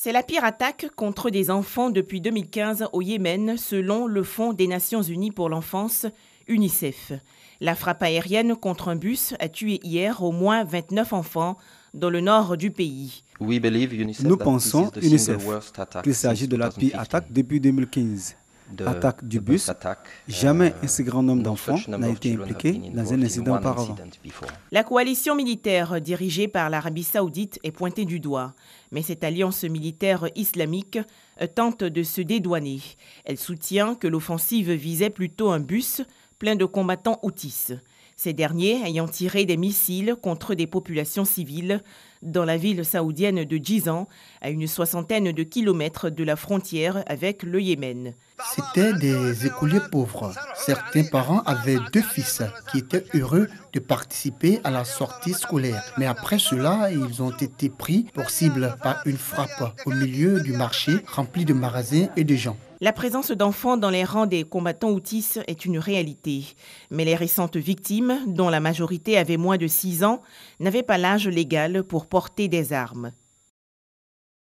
C'est la pire attaque contre des enfants depuis 2015 au Yémen, selon le Fonds des Nations Unies pour l'enfance, UNICEF. La frappe aérienne contre un bus a tué hier au moins 29 enfants dans le nord du pays. Nous pensons, UNICEF, qu'il s'agit de la pire attaque depuis 2015. Attaque du bus, jamais un si grand nombre d'enfants n'a été impliqué dans un incident auparavant. La coalition militaire dirigée par l'Arabie Saoudite est pointée du doigt. Mais cette alliance militaire islamique tente de se dédouaner. Elle soutient que l'offensive visait plutôt un bus plein de combattants houthis. Ces derniers ayant tiré des missiles contre des populations civiles dans la ville saoudienne de Jizan, à une soixantaine de kilomètres de la frontière avec le Yémen. C'étaient des écoliers pauvres. Certains parents avaient 2 fils qui étaient heureux de participer à la sortie scolaire. Mais après cela, ils ont été pris pour cible par une frappe au milieu du marché rempli de magasins et de gens. La présence d'enfants dans les rangs des combattants houthis est une réalité. Mais les récentes victimes, dont la majorité avait moins de 6 ans, n'avaient pas l'âge légal pour porter des armes.